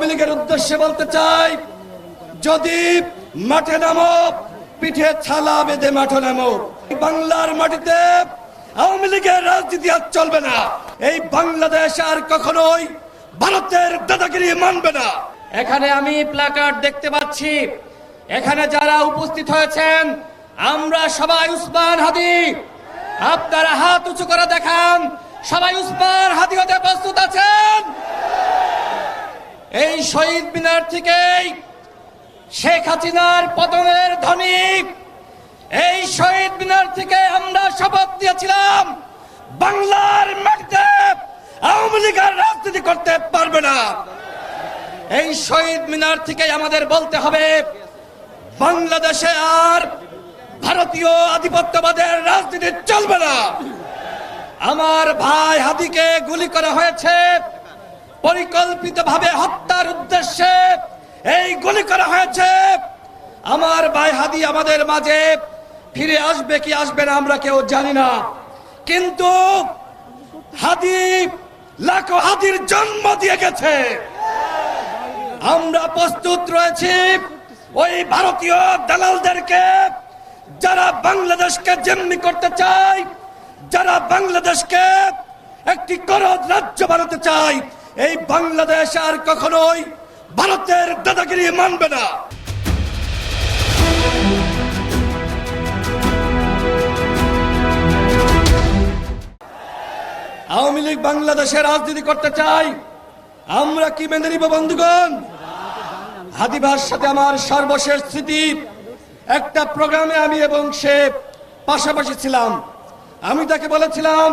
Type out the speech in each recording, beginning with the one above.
আওয়ামী লীগের উদ্দেশ্যে বলতে চাই, যদি মাঠে নামো পিঠে ছালা বেঁধে মাঠে নামো। বাংলার মাটিতে আওয়ামী লীগের রাজনীতি আর চলবে না। এই বাংলাদেশ আর কখনোই ভারতের দাদাগিরি মানবে না। এখানে আমি প্ল্যাকার্ড দেখতে পাচ্ছি, এখানে যারা উপস্থিত হয়েছেন আমরা সবাই উসমান হাদি। আপনারা হাত উঁচু করে দেখান, সবাই উসমান হাদি হতে প্রস্তুত আছেন? এই শহীদ মিনার থেকেই শেখ হাসিনার পতনের ধ্বনি, এই শহীদ মিনার থেকে আমরা শপথ দিয়েছিলাম বাংলার মাটিতে আওয়ামী লীগ আর রাজনীতি করতে পারবে না। এই শহীদ মিনার থেকে আমাদের বলতে হবে বাংলাদেশে আর ভারতীয় আধিপত্যবাদের রাজনীতি চলবে না। আমার ভাই হাদিকে গুলি করা হয়েছে, পরিকল্পিতভাবে হত্যার উদ্দেশ্যে এই গুলি করা হয়েছে। আমার ভাই হাদি আমাদের মাঝে ফিরে আসবে কি আসবে না আমরা কেউ জানি না, কিন্তু হাদি লাখো হাদির জন্ম দিয়ে গেছে। আমরা প্রস্তুত রয়েছি ওই ভারতীয় দালালদেরকে, যারা বাংলাদেশকে জিম্মি করতে চায়, যারা বাংলাদেশকে একটি করদ রাজ্য বানাতে চায়। এই বাংলাদেশ আর কখনোই ভারতের দাদাগিরি মানবে না। আওয়ামী লীগ বাংলাদেশে রাজনীতি করতে চাই, আমরা কি মেনে নিব বন্ধুগণ? হাদি ভাইয়ের সাথে আমার সর্বশেষ স্মৃতি, একটা প্রোগ্রামে আমি এবং সে পাশাপাশি ছিলাম। আমি তাকে বলেছিলাম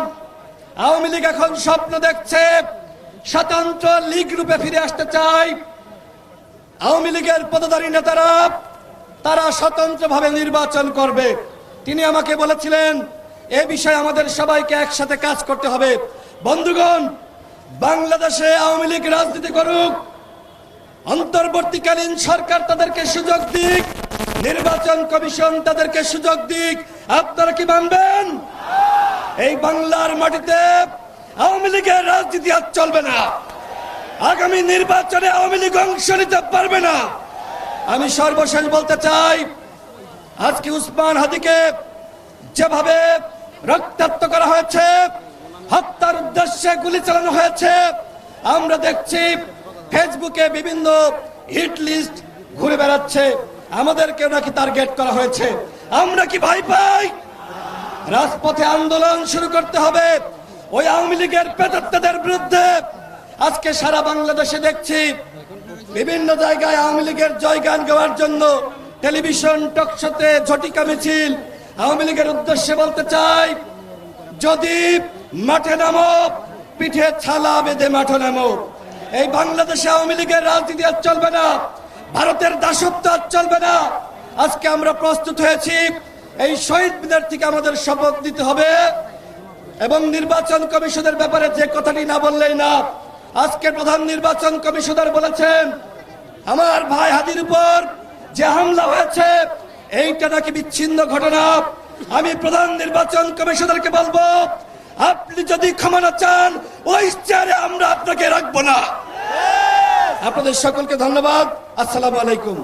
আওয়ামী লীগ এখন স্বপ্ন দেখছে স্বতন্ত্র লীগ রূপে ফিরে আসতে চায়। আওয়ামী লীগের পদধারী নেতারা তারা স্বতন্ত্রভাবে নির্বাচন করবে। তিনি আমাকে বলেছিলেন এ বিষয়ে আমাদের সবাইকে একসাথে কাজ করতে হবে। বন্ধুগণ, বাংলাদেশে আওয়ামী লীগ রাজনীতি করুক, অন্তর্বর্তীকালীন সরকার তাদেরকে সুযোগ দিক, নির্বাচন কমিশন তাদেরকে সুযোগ দিক। আপনারা কি মানবেন? এই বাংলার মাটিতে আওয়ামী লীগের রাজনীতি আর চলবে না। আগামী নির্বাচনে আওয়ামী লীগ অংশ নিতে পারবে না। আমি সর্বশেষ বলতে চাই, আজকে উসমান হাদিকে যেভাবে রক্তাক্ত করা হয়েছে, হত্যার উদ্দেশ্যে গুলি চালানো হয়েছে, আমরা দেখছি ফেসবুকে বিভিন্ন হিট লিস্ট ঘুরে বেড়াচ্ছে, আমাদেরকে নাকি টার্গেট করা হয়েছে। আমরা কি ভয় পাই? রাজপথে আন্দোলন শুরু করতে হবে ওই আওয়ামী লীগের প্রেতাত্মাদের বিরুদ্ধে। আজকে সারা বাংলাদেশে দেখছি বিভিন্ন জায়গায় আওয়ামী লীগের জয়গান গাওয়ার জন্য টেলিভিশন টকশোতে ঝটিকা মিছিল। আওয়ামী লীগের উদ্দেশ্যে বলতে চাই, যদি মাঠে নামো পিঠে ছালা বেঁধে মাঠে নামো। এই বাংলাদেশে আওয়ামী লীগের রাজনীতি আর চলবে না, ভারতের দাসত্ব আর চলবে না। আজকে আমরা প্রস্তুত হয়েছি, এই শহীদ মিনার থেকে আমাদের শপথ দিতে হবে এবং নির্বাচন কমিশনের ব্যাপারে যে কথাটি না বললেই না। আজকে প্রধান নির্বাচন কমিশনার বলেছেন আমার ভাই হাদির উপর যে হামলা হয়েছে এইটা নাকি বিচ্ছিন্ন ঘটনা। আমি প্রধান নির্বাচন কমিশনারকে বলবো, আপনি যদি ক্ষমা না চান ওই চেয়ারে আমরা আপনাকে রাখবো না। আপনাদের সকলকে ধন্যবাদ। আসসালামু আলাইকুম।